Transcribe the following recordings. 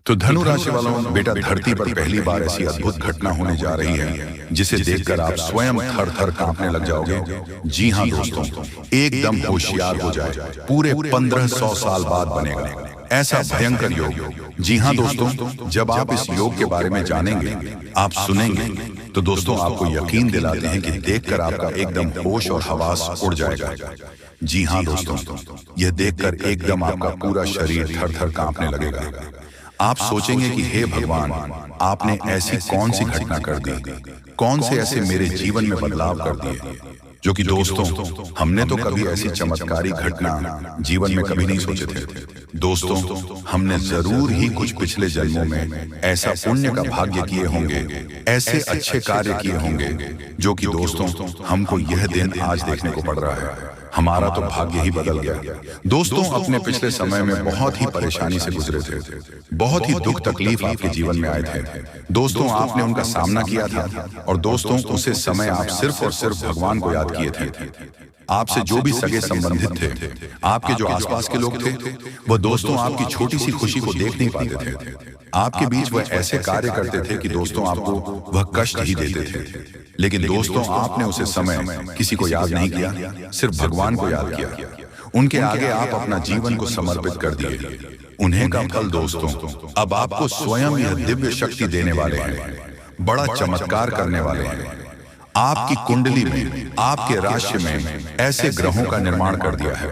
तो धनु राशि वालों, बेटा धरती पर पहली बार ऐसी अद्भुत घटना होने जा रही है जिसे देखकर आप स्वयं थर थर कांपने लग जाओगे। जी हाँ दोस्तों, एकदम होशियार हो जाए, पूरे 1500 साल बाद बनेगा ऐसा भयंकर योग। जी हाँ दोस्तों, जब आप इस योग के बारे में जानेंगे, आप सुनेंगे, तो दोस्तों आपको यकीन दिलाते हैं कि देखकर आपका एकदम होश और हवास उड़ जाएगा। जी हाँ दोस्तों, यह देखकर एकदम आपका पूरा शरीर थर थर कांपने लगेगा। आप सोचेंगे कि हे भगवान, आपने ऐसी कौन सी घटना कर दी, कौन से ऐसे मेरे जीवन में बदलाव कर दिए, जो कि दोस्तों हमने तो कभी ऐसी चमत्कारी घटना जीवन में कभी नहीं सोचे थे। दोस्तों, हमने जरूर ही कुछ पिछले जन्मों में ऐसा पुण्य का भाग्य किए होंगे, ऐसे अच्छे कार्य किए होंगे, जो कि दोस्तों हमको यह दिन आज देखने को पड़ रहा है। हमारा तो भाग्य ही बदल गया। दोस्तों, अपने पिछले समय में बहुत ही परेशानी से गुजरे थे, बहुत ही दुख तकलीफ आपके जीवन में आए थे। दोस्तों, आपने उनका सामना किया था और दोस्तों उसे समय आप सिर्फ और सिर्फ भगवान को याद किए थे। आपसे जो भी सगे संबंधित थे, आपके जो आसपास के लोग थे, वह दोस्तों आपकी छोटी सी खुशी को देख नहीं पाते थे। आपके बीच वह ऐसे कार्य करते थे कि दोस्तों आपको वह कष्ट ही देते थे। लेकिन दोस्तों, आपने उसे समय किसी को याद नहीं किया, सिर्फ भगवान को याद किया। उनके आगे आप अपना जीवन को समर्पित कर दिए। उन्हें का फल दोस्तों अब आपको स्वयं यह दिव्य शक्ति देने वाले हैं, बड़ा चमत्कार करने वाले हैं। आपकी कुंडली में, आपके राशि में ऐसे ग्रहों का निर्माण कर दिया है,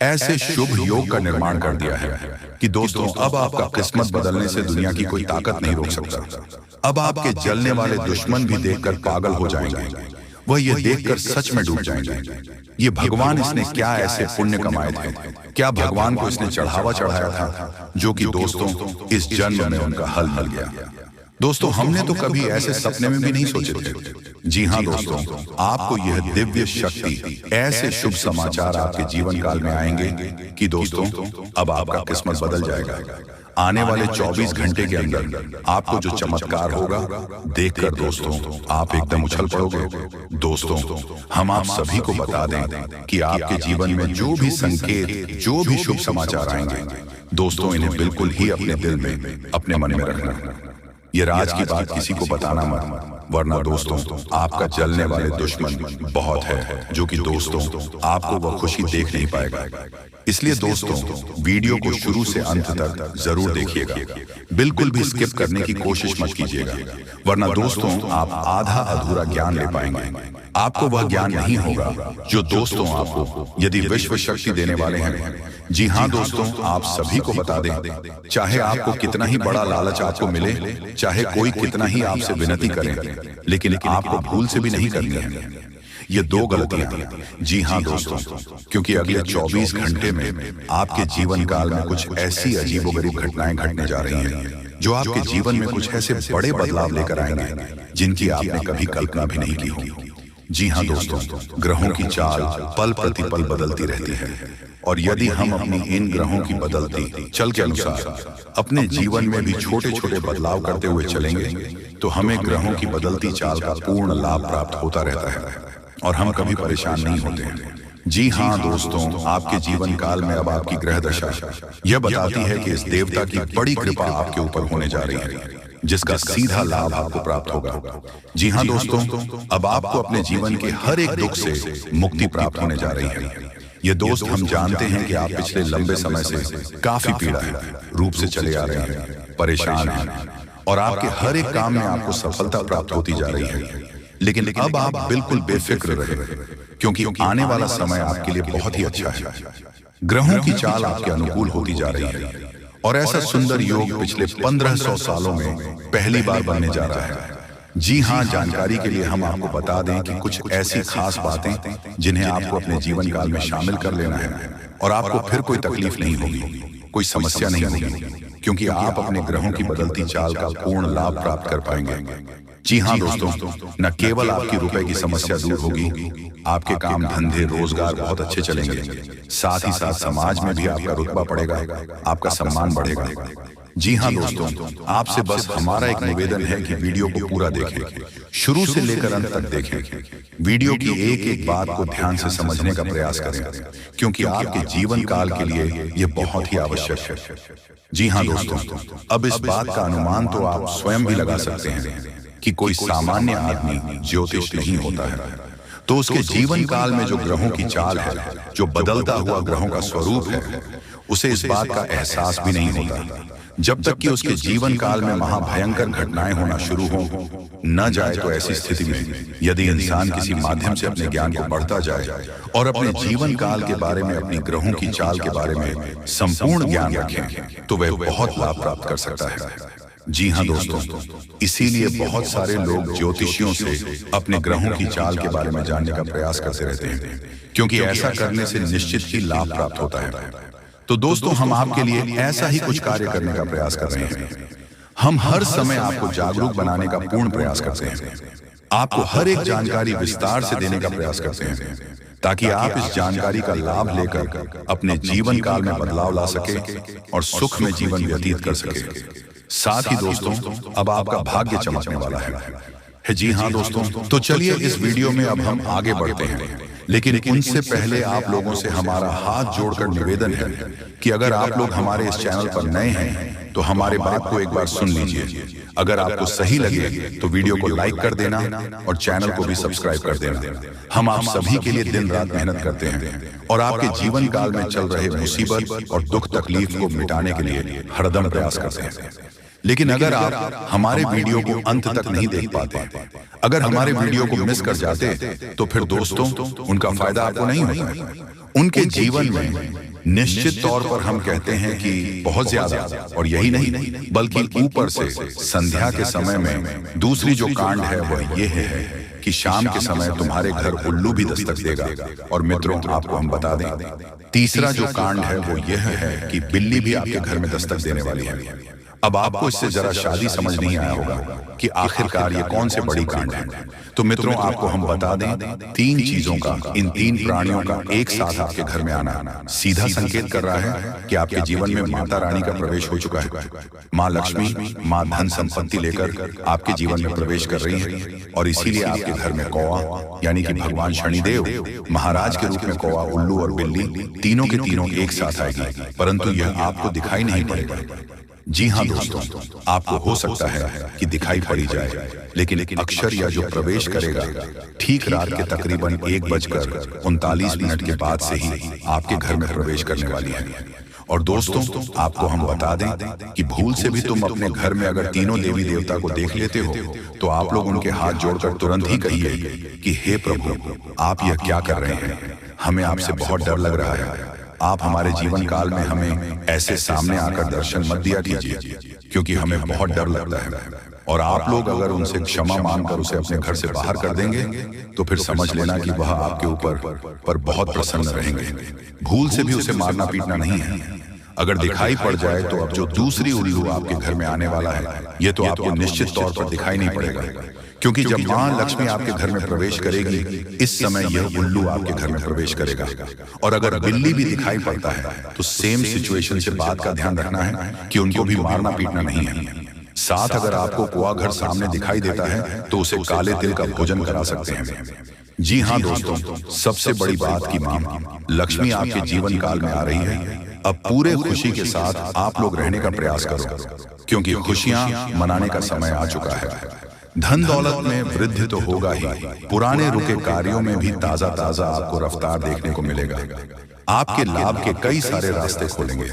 ऐसे शुभ योग का निर्माण कर दिया है कि दोस्तों अब आपका किस्मत बदलने से दुनिया की कोई ताकत नहीं रोक सकता। अब आपके जलने वाले दुश्मन भी देखकर पागल हो जाएंगे, वह ये देखकर सच में डूब जाएंगे। ये भगवान इसने क्या ऐसे पुण्य कमाए थे, क्या भगवान को इसने चढ़ावा चढ़ाया था, जो कि दोस्तों इस जन्म में उनका हल मिल गया। दोस्तों, हमने तो कभी ऐसे सपने में भी नहीं सोचे थे। जी हाँ दोस्तों, आपको यह दिव्य शक्ति, ऐसे शुभ समाचार आपके जीवन काल में आएंगे कि दोस्तों अब आपका किस्मत बदल जाएगा। आने वाले 24 घंटे के अंदर आपको जो चमत्कार होगा, देखकर दोस्तों आप एकदम उछल पड़ोगे। दोस्तों, हम आप सभी को बता दें कि आपके जीवन में जो भी संकेत, जो भी शुभ समाचार आएंगे, दोस्तों इन्हें बिल्कुल ही अपने दिल में, अपने मन में रखना। ये राज की बात किसी को बताना मत, वरना दोस्तों आपका जलने वाले दुश्मन बहुत है, जो कि दोस्तों आपको वह खुशी देख नहीं पाएगा। इसलिए दोस्तों वीडियो को शुरू से अंत तक जरूर देखिएगा, बिल्कुल भी स्किप करने की कोशिश मत कीजिएगा, वरना दोस्तों आप आधा अधूरा ज्ञान ले पाएंगे। आपको वह ज्ञान नहीं होगा जो दोस्तों आपको यदि विश्व शक्ति देने वाले हैं। जी हाँ दोस्तों, आप सभी को बता दें, चाहे आपको कितना ही बड़ा लालच आपको मिले, चाहे कोई कितना ही आपसे विनती करे, लेकिन आपको भूल से भी नहीं करनी है ये दो गलतियां। जी हाँ दोस्तों, क्योंकि अगले 24 घंटे में आपके जीवन काल में कुछ ऐसी अजीबोगरीब घटनाएं घटने जा रही हैं, जो आपके जीवन में कुछ ऐसे बड़े बदलाव लेकर आएंगे जिनकी आपने कभी कल्पना भी नहीं की होगी। जी हाँ दोस्तों, ग्रहों की चाल पल प्रतिपल बदलती रहती है, और यदि हम अपनी इन ग्रहों की बदलती चल के अनुसार अपने जीवन में भी छोटे छोटे बदलाव करते हुए चलेंगे, तो हमें ग्रहों की बदलती चाल का पूर्ण लाभ प्राप्त होता रहता है और हम कभी परेशान नहीं होते हैं। जी हाँ दोस्तों, आपके जीवन काल में अब आपकी ग्रह दशा यह बताती है कि इस देवता की बड़ी कृपा आपके ऊपर होने जा रही है, जिसका सीधा लाभ आपको प्राप्त होगा। जी हाँ दोस्तों, अब आपको अपने जीवन के हर एक दुख से मुक्ति प्राप्त होने जा रही है। ये दोस्त, हम जानते हैं कि आप पिछले लंबे समय से काफी पीड़ा है रूप से चले आ रहे हैं, परेशान हैं, और आपके हर एक काम में आपको सफलता प्राप्त होती जा रही है। लेकिन अब आप बिल्कुल बेफिक्र रहे, क्योंकि आने वाला समय आपके लिए बहुत ही अच्छा है। ग्रहों की चाल आपके अनुकूल होती जा रही है, और ऐसा सुंदर योग पिछले 1500 सालों में पहली बार बनने जा रहा है। जी हाँ, जानकारी के लिए हम आपको बता दें कि कुछ ऐसी खास बातें जिन्हें आपको अपने जीवन काल में शामिल कर लेना है, और आपको फिर कोई तकलीफ नहीं होगी, कोई समस्या नहीं होगी, क्योंकि आप अपने ग्रहों की बदलती चाल का पूर्ण लाभ प्राप्त कर पाएंगे। जी हाँ दोस्तों, न केवल आपकी रुपए की समस्या दूर होगी, आपके काम धंधे रोजगार बहुत अच्छे चलेंगे, साथ ही साथ समाज में भी आपका रुतबा बढ़ेगा, आपका सम्मान बढ़ेगा। जी हाँ दोस्तों, आपसे बस हमारा एक निवेदन है कि वीडियो को पूरा देखें, शुरू से लेकर अंत तक देखें। वीडियो की एक एक बात को ध्यान से समझने का प्रयास करें, क्योंकि आपके जीवन काल के लिए यह बहुत ही आवश्यक है। जी हाँ दोस्तों, अब इस बात का अनुमान तो आप स्वयं भी लगा सकते हैं कि कोई सामान्य आदमी ज्योतिष नहीं होता है, तो उसके जीवन काल में जो ग्रहों की चाल है, जो बदलता हुआ ग्रहों का स्वरूप है, उसे इस बात का एहसास भी नहीं होता जब तक कि उसके जीवन काल में महाभयंकर घटनाएं होना शुरू हो न जाए। तो ऐसी स्थिति में यदि इंसान किसी माध्यम से अपने ज्ञान को बढ़ता जाए और अपने जीवन काल के बारे में, अपनी ग्रहों की चाल के बारे में संपूर्ण ज्ञान रखें, तो वह बहुत लाभ प्राप्त कर सकता है। जी हाँ दोस्तों, इसीलिए बहुत सारे लोग ज्योतिषियों से अपने ग्रहों की चाल के बारे में जानने का प्रयास करते रहते हैं, क्योंकि ऐसा करने से निश्चित ही लाभ प्राप्त होता है। तो दोस्तों, हम आपके लिए ऐसा ही कुछ कार्य करने का प्रयास कर रहे हैं। हम हर समय आपको जागरूक बनाने का पूर्ण प्रयास करते हैं, आपको हर एक जानकारी विस्तार से देने का प्रयास करते हैं, ताकि आप इस जानकारी का लाभ लेकर अपने जीवन काल में बदलाव ला सके और सुख में जीवन व्यतीत कर सके। साथ ही दोस्तों, अब आपका भाग्य चमकने वाला है। जी हाँ दोस्तों, तो चलिए इस वीडियो में अब हम आगे बढ़ते हैं, लेकिन उनसे पहले आप लोगों से हमारा हाथ जोड़कर निवेदन है कि अगर आप लोग हमारे इस चैनल पर नए हैं तो हमारे बात को एक बार सुन लीजिए। अगर आपको सही लगे तो वीडियो को लाइक कर देना और चैनल को भी सब्सक्राइब कर देना। हम आप सभी के लिए दिन रात मेहनत करते हैं और आपके जीवन काल में चल रहे मुसीबत और दुख तकलीफ को मिटाने के लिए हरदम प्रयास करते हैं। लेकिन अगर आप हमारे वीडियो को अंत तक नहीं देख पाते, अगर हमारे वीडियो को मिस कर जाते, तो फिर दोस्तों उनका फायदा आपको नहीं होगा। उनके जीवन में निश्चित तौर पर हम कहते हैं कि बहुत ज्यादा, और यही नहीं बल्कि ऊपर से संध्या के समय में दूसरी जो कांड है वह ये है कि शाम के समय तुम्हारे घर उल्लू भी दस्तक देगा। और मित्रों, आपको हम बता दें, तीसरा जो कांड है वो यह है कि बिल्ली भी आपके घर में दस्तक देने वाली है। अब आपको इससे जरा शादी समझ नहीं आया होगा कि आखिरकार ये कौन से बड़ी कांड है। तो मित्रों, आपको हम बता दें, तीन चीजों का, इन तीन प्राणियों का एक साथ आपके घर में आना सीधा संकेत कर रहा है कि आपके जीवन में माता रानी का प्रवेश हो चुका है। माँ लक्ष्मी, माँ धन संपत्ति लेकर आपके जीवन में प्रवेश कर रही है, और इसीलिए आपके घर में कौवा यानी कि भगवान शनिदेव महाराज के रूप में कौवा, उल्लू और बिल्ली तीनों के तीनों एक साथ आएगी, परंतु यह आपको दिखाई नहीं पड़ेगा। जी हाँ दोस्तों, आपको हो सकता है कि दिखाई पड़ी जाए, लेकिन एक अक्षर या जो प्रवेश करेगा ठीक रात के तकरीबन 1:39 के बाद से ही आपके घर में प्रवेश करने वाली है। और दोस्तों, आपको हम बता दें कि भूल से भी तुम अपने घर में अगर तीनों देवी देवता को देख लेते हो, तो आप लोग उनके हाथ जोड़कर तुरंत ही कहिए कि हे प्रभु, आप यह क्या कर रहे हैं? हमें आपसे बहुत डर लग रहा है। आप हमारे जीवन काल में हमें ऐसे सामने आकर दर्शन मत दिया कीजिए, क्योंकि हमें बहुत डर लगता है। और आप लोग अगर उनसे क्षमा मांगकर उसे अपने घर से बाहर कर देंगे, तो फिर समझ लेना कि वह आपके ऊपर बहुत प्रसन्न रहेंगे। भूल से भी उसे मारना पीटना नहीं है। अगर दिखाई पड़ जाए तो अब जो दूसरी उल्लू आपके घर में आने वाला है, यह तो आपको निश्चित तौर पर दिखाई नहीं पड़ेगा, क्योंकि जब मां लक्ष्मी आपके घर में प्रवेश करेगी, इस समय यह उल्लू आपके घर में प्रवेश करेगा। और अगर बिल्ली भी दिखाई पड़ता है, तो सेम सिचुएशन से बात का ध्यान रखना है कि उनको भी मारना पीटना नहीं है। साथ अगर आपको कुआ घर सामने दिखाई देता है, तो उसे काले तिल का भोजन करा सकते हैं। जी हाँ दोस्तों, सबसे बड़ी बात की मां लक्ष्मी आपके जीवन काल में आ रही है। अब पूरे खुशी के साथ आप लोग रहने का प्रयास करो, क्योंकि खुशियां मनाने का समय आ चुका है। धन दौलत में वृद्धि तो होगा ही, पुराने रुके कार्यों में भी ताजा ताजा आपको रफ्तार देखने को मिलेगा। आपके लाभ के कई सारे रास्ते खोलेंगे।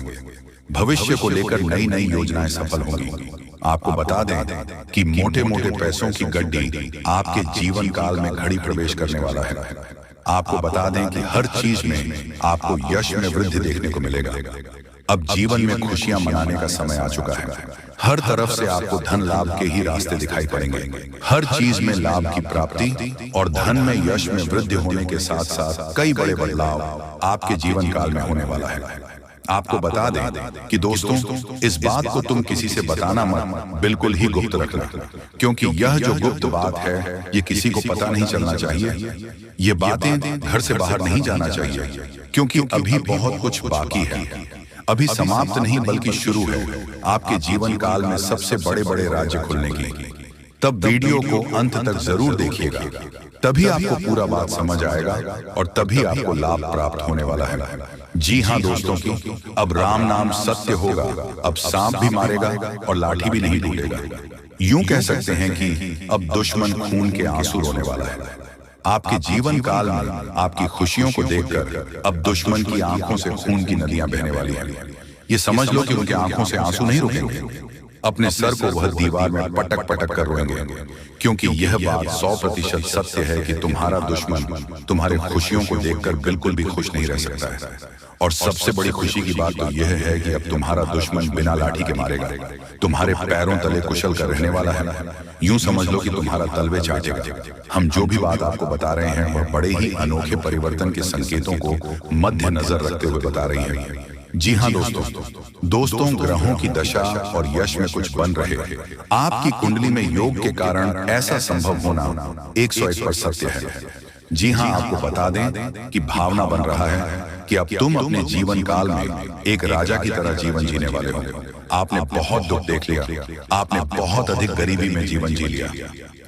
भविष्य को लेकर नई नई योजनाएं सफल होंगी। आपको बता दें कि मोटे मोटे पैसों की गड्डी आपके जीवन काल में घड़ी प्रवेश करने वाला है। आपको बता दें कि हर चीज में आपको यश में वृद्धि देखने को मिलेगा। अब जीवन में खुशियां मनाने का समय आ चुका है। हर तरफ से आपको धन लाभ के ही रास्ते दिखाई पड़ेंगे। हर चीज में लाभ की प्राप्ति और धन में यश में वृद्धि होने के साथ साथ कई बड़े बदलाव आपके जीवन काल में होने वाला है। आपको बता दें कि दोस्तों, इस बात को तुम किसी से बताना मत, बिल्कुल ही गुप्त रखना, क्योंकि यह जो गुप्त बात है ये किसी को पता नहीं चलना चाहिए। ये बातें घर से बाहर नहीं जाना चाहिए, क्योंकि अभी बहुत कुछ बाकी है। अभी समाप्त नहीं बल्कि शुरू है आपके जीवन काल में सबसे बड़े बड़े राज्य खुलने की। तब वीडियो को अंत तक जरूर देखिएगा, तभी आपको पूरा बात समझ आएगा और तभी आपको लाभ प्राप्त होने वाला है। जी हाँ दोस्तों की, अब राम नाम सत्य होगा, अब सांप भी मारेगा और लाठी भी नहीं टूटेगा। यूं कह सकते हैं कि अब दुश्मन खून के आंसू रोने वाला है। आपके जीवन काल में आपकी खुशियों को देखकर अब दुश्मन की आंखों से खून की नदियां बहने वाली हैं। ये समझ लो कि उनके आंखों से आंसू नहीं रुकेंगे। अपने सर को वह दीवार में पटक पटक कर रोएंगे, क्योंकि यह बात 100% सत्य है कि तुम्हारा दुश्मन तुम्हारे खुशियों को देखकर बिल्कुल भी खुश नहीं रह सकता है। और सबसे बड़ी खुशी की बात तो यह है कि अब तुम्हारा दुश्मन बिना लाठी के मारेगा, तुम्हारे पैरों तले कुचल कर रहने वाला है। यूं समझ लो कि तुम्हारा तलवे चाटेगा। हम जो भी बात आपको बता रहे हैं वह बड़े ही अनोखे परिवर्तन के संकेतों को मद्देनजर रखते हुए बता रही है। जी हाँ दोस्तों, ग्रहों की दशा और यश में कुछ बन रहे। आपकी कुंडली में योग के कारण ऐसा संभव होना 101% सत्य है। जी हाँ, आपको बता दें कि भावना बन रहा है कि अब तुम अपने जीवन काल में एक राजा की तरह जीवन जीने वाले हो। आपने बहुत दुख देख लिया, आपने बहुत अधिक गरीबी में जीवन जी लिया,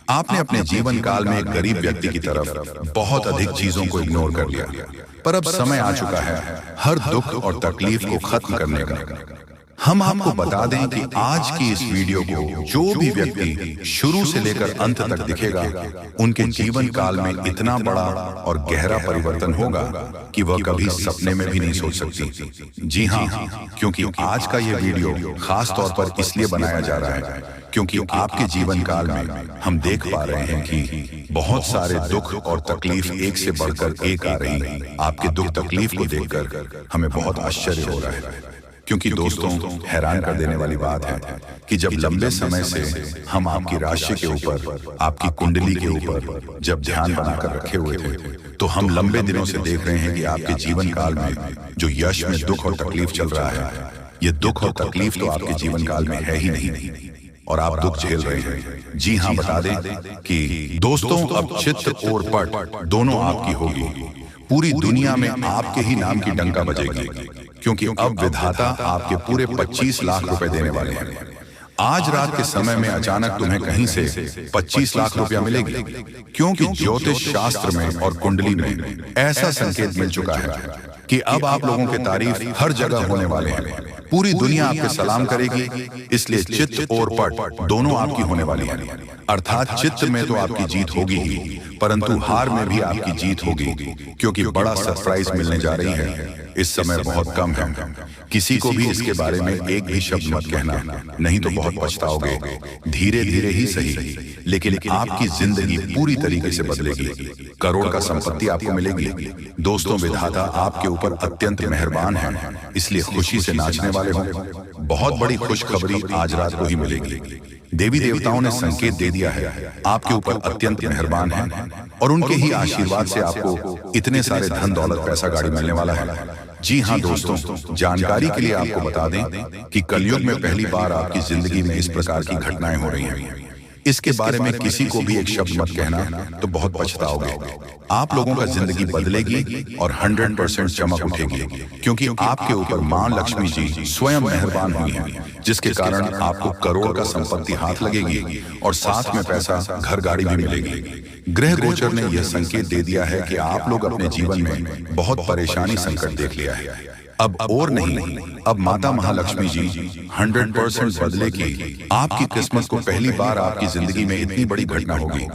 आपने अपने जीवन काल में एक गरीब व्यक्ति की तरफ बहुत अधिक चीजों को इग्नोर कर लिया। पर अब समय आ चुका है हर दुख और तकलीफ को खत्म करने का। हम आपको बता दें कि आज की इस वीडियो को जो भी व्यक्ति शुरू से लेकर अंत तक दिखेगा, उनके जीवन काल में इतना बड़ा और गहरा परिवर्तन होगा कि वह कभी सपने में भी नहीं सोच सकती। जी हाँ, क्योंकि आज का यह वीडियो खास तौर पर इसलिए बनाया जा रहा है क्योंकि आपके जीवन काल में हम देख पा रहे हैं कि बहुत सारे दुख और तकलीफ एक से बढ़कर एक आ रही है। आपके दुख तकलीफ को देखकर हमें बहुत आश्चर्य हो रहा है, क्योंकि दोस्तों हैरान कर देने वाली बात है कि जब लंबे समय से हम आपकी राशि के ऊपर, आपकी कुंडली के ऊपर जब ध्यान बनाकर रखे हुए थे, तो हम लंबे दिनों से देख रहे हैं कि आपके जीवन काल में जो यश में दुख और तकलीफ चल रहा है, ये दुख और तकलीफ तो आपके जीवन काल में है ही नहीं और आप दुख झेल रहे हैं। जी हाँ, बता दें कि दोस्तों अब चित्त और पट दोनों आपकी होगी। पूरी दुनिया में आपके ही नाम की डंका बजेगी, क्योंकि अब विधाता आपके पूरे 25 लाख रुपए देने वाले हैं। आज रात के समय में अचानक तुम्हें कहीं से 25 लाख रुपया मिलेगी, क्योंकि ज्योतिष शास्त्र में और कुंडली में ऐसा संकेत मिल चुका है कि अब आप लोगों के तारीफ हर जगह होने वाले हैं। पूरी दुनिया आपके सलाम करेगी, इसलिए चित्त और पट दोनों आपकी होने वाली है। अर्थात चित्त में तो आपकी जीत होगी ही, परंतु हार में भी आपकी जीत होगी, क्योंकि बड़ा सरप्राइज मिलने जा रही है। इस समय बहुत कम है, किसी को भी इसके बारे में एक भी शब्द मत कहना, नहीं तो बहुत पछताओगे। धीरे धीरे ही सही, लेकिन आपकी जिंदगी पूरी तरीके से बदलेगी। करोड़ का संपत्ति आपको मिलेगी। दोस्तों विधाता आपके ऊपर अत्यंत मेहरबान है, इसलिए खुशी से नाचने वाले हो। बहुत बड़ी खुशखबरी आज रात को ही मिलेगी। देवी देवताओं ने संकेत दे दिया है, आपके ऊपर अत्यंत मेहरबान है और उनके ही आशीर्वाद से आपको इतने सारे धन दौलत पैसा गाड़ी मिलने वाला है। जी हाँ दोस्तों, जानकारी के लिए आपको बता दें कि कलयुग में पहली बार आपकी जिंदगी में इस प्रकार की घटनाएं हो रही हैं। इसके बारे में किसी को भी एक शब्द मत कहना, तो बहुत पछताओगे। आप लोगों का जिंदगी बदलेगी और 100% चमक उठेगी, क्योंकि आपके ऊपर मां लक्ष्मी जी स्वयं मेहरबान हुई हैं, जिसके कारण आपको करोड़ का संपत्ति हाथ लगेगी और साथ में पैसा, घर गाड़ी भी मिलेगी। ग्रह गोचर ने यह संकेत दे दिया है कि आप लोग अपने जीवन में बहुत परेशानी संकट देख लिया है। अब और नहीं, अब माता महालक्ष्मी जी 100% बदलेगी। आपकी किस्मत को पहली बार आपकी जिंदगी में इतनी बड़ी घटना होगी।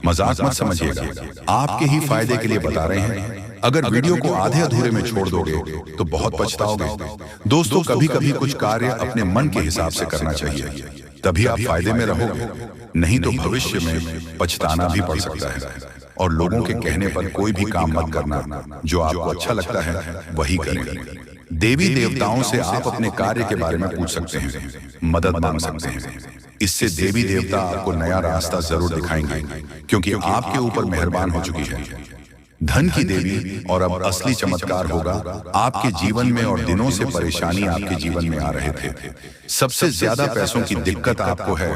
मजाक मत समझिएगा, आपके ही फायदे के लिए बता रहे हैं। अगर वीडियो को आधे अधूरे में छोड़ दोगे तो बहुत पछताओगे। दोस्तों कभी कभी कुछ कार्य अपने मन के हिसाब से करना चाहिए, तभी आप फायदे में रहोगे, नहीं तो भविष्य में पछताना भी पड़ सकता है। और लोगों के कहने पर कोई भी काम मत करना, जो आपको अच्छा लगता है वही करें। देवी देवताओं से आप अपने कार्य के बारे में पूछ सकते हैं, मदद मांग सकते हैं। इससे देवी देवता आपको नया रास्ता जरूर दिखाएंगे, क्योंकि आपके ऊपर मेहरबान हो चुकी है। धन की देवी और अब असली चमत्कार होगा आपके जीवन में। और दिनों से परेशानी आपके जीवन में आ रहे थे, सबसे ज्यादा पैसों की दिक्कत आपको है,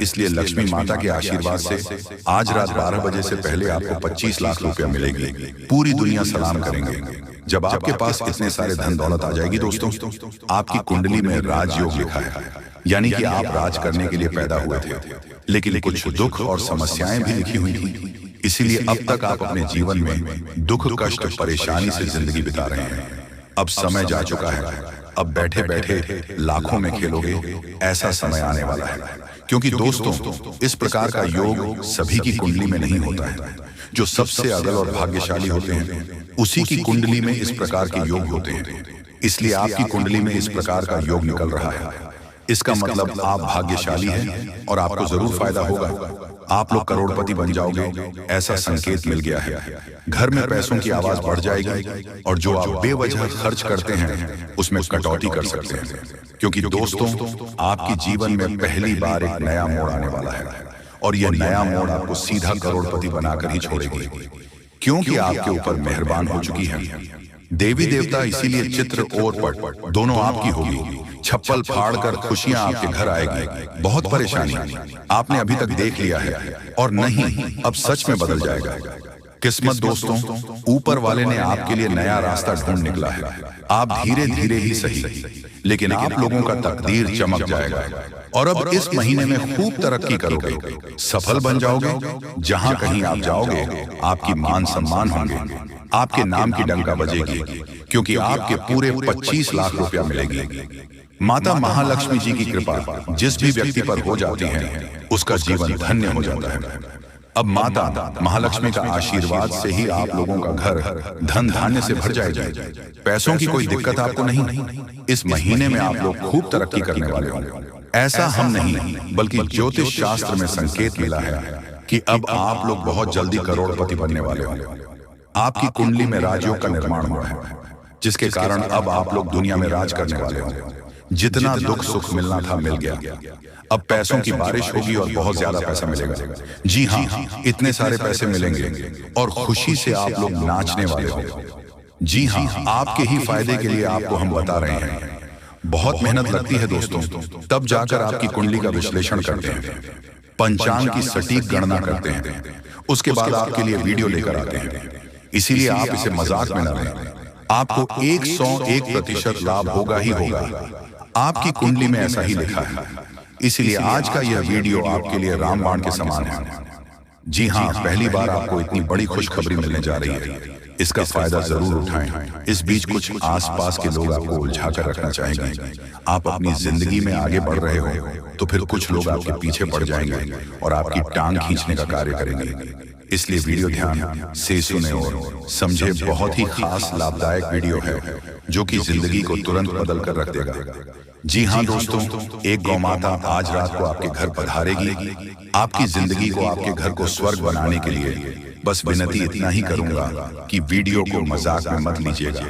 इसलिए लक्ष्मी माता के आशीर्वाद से आज रात 12 बजे से पहले आपको 25 लाख रुपया मिलेगी। पूरी दुनिया सलाम करेंगे। जब आपके पास इतने सारे धन दौलत आ जाएगी दोस्तों, आपकी कुंडली में राजयोग लिखा है, यानी कि आप राज करने के लिए पैदा हुए थे, लेकिन कुछ दुख और समस्याएं भी लिखी हुई थी। इसीलिए अब तक आप अपने जीवन में दुख, कष्ट, परेशानी से जिंदगी बिता रहे हैं। अब समय जा चुका है, अब बैठे बैठे लाखों में खेलोगे, ऐसा समय आने वाला है। क्योंकि दोस्तों, इस प्रकार का योग सभी की कुंडली में नहीं होता है। जो सबसे अगल और भाग्यशाली होते हैं, उसी की कुंडली में इस प्रकार के योग होते हैं। इसलिए आपकी कुंडली में इस प्रकार का योग निकल रहा है। इसका मतलब आप भाग्यशाली हैं और आपको जरूर फायदा होगा। आप लोग करोड़पति बन जाओगे, ऐसा संकेत मिल गया है। घर में पैसों की आवाज बढ़ जाएगी और जो आप बेवजह खर्च करते हैं उसमें कटौती कर सकते हैं। क्योंकि दोस्तों, आपके जीवन में पहली बार एक नया मोड़ आने वाला है और यह नया मोड़ आपको सीधा करोड़पति बनाकर ही छोड़ेगी, क्योंकि आपके ऊपर मेहरबान हो चुकी है देवी देवता। इसीलिए चित्र और पट दोनों आपकी होगी। छप्पल फाड़कर खुशियां आपके घर आएगी। बहुत परेशानी आपने अभी तक देख लिया है और नहीं, अब सच में बदल जाएगा। किस्मत दोस्तों, ऊपर वाले ने आपके लिए नया रास्ता ढूंढ निकला है। आप धीरे धीरे ही सही, लेकिन आप लोगों का तकदीर चमक जाएगा और अब इस महीने में खूब तरक्की करोगे, सफल बन जाओगे। जहां कहीं आप जाओगे, आपकी मान सम्मान होंगे, आपके नाम की डंका बजेगी, क्योंकि आपके पूरे 25 लाख रुपया मिलेगी। माता महालक्ष्मी जी की कृपा जिस भी व्यक्ति पर हो जाती है, उसका जीवन धन्य हो जाता है। अब माता महालक्ष्मी का आशीर्वाद से ही आप लोगों का घर धन धान्य से भर जाएगा। पैसों की कोई दिक्कत आपको नहीं। इस महीने में आप लोग खूब तरक्की करने वाले होंगे। ऐसा हम नहीं, बल्कि ज्योतिष शास्त्र में संकेत मिला है कि अब आप लोग बहुत जल्दी करोड़पति बनने वाले होंगे। आपकी कुंडली में राजयोग का निर्माण हुआ है, जिसके कारण अब आप लोग दुनिया में राज करने वाले होंगे। जितना दुख सुख मिलना था मिल गया। अब पैसों की बारिश होगी और बहुत ज्यादा पैसा मिलेगा। जी हाँ, इतने सारे पैसे मिलेंगे और खुशी से आप लोग नाचने वाले होंगे। जी हाँ, आपके ही फायदे के लिए आपको हम बता रहे हैं। बहुत मेहनत लगती है दोस्तों, तब जाकर आपकी कुंडली का विश्लेषण करते हैं, पंचांग की सटीक गणना करते हैं, उसके बाद आपके लिए वीडियो लेकर आते हैं। इसीलिए आप इसे मजाक में न लें। आपको 101% लाभ होगा ही होगा। आपकी कुंडली में ऐसा ही लिखा है। इसीलिए आज का यह वीडियो आपके लिए रामबाण के समान है। जी हाँ, पहली बार आपको इतनी बड़ी खुशखबरी मिलने जा रही है। इसका फायदा जरूर उठाएं। इस बीच कुछ आसपास के लोग आपको उलझा कर रखना चाहेंगे। आप अपनी जिंदगी में आगे बढ़ रहे हो तो फिर कुछ लोग आपके पीछे पड़ जाएंगे और आपकी टांग खींचने का कार्य करेंगे। इसलिए वीडियो ध्यान से सुने और समझे। बहुत ही खास लाभदायक वीडियो है जो कि जिंदगी को तुरंत बदल कर रख देगा। जी हाँ दोस्तों, एक गौ माता आज रात को आपके घर पधारेगी। आपकी जिंदगी को, आपके घर को स्वर्ग बनाने के लिए बस विनती इतना ही करूंगा कि वीडियो को मजाक में मत लीजिएगा,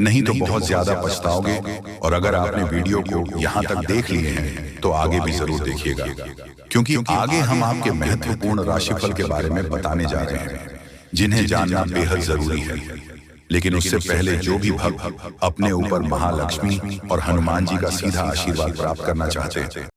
नहीं तो बहुत ज्यादा पछताओगे। और अगर आपने वीडियो को यहाँ तक देख लिए हैं तो आगे भी जरूर देखिएगा, क्योंकि आगे हम आपके महत्वपूर्ण राशिफल के बारे में बताने जा रहे हैं, जिन्हें जानना बेहद जरूरी है। लेकिन उससे पहले जो भी भक्त अपने ऊपर महालक्ष्मी और हनुमान जी का सीधा आशीर्वाद प्राप्त करना चाहते हैं,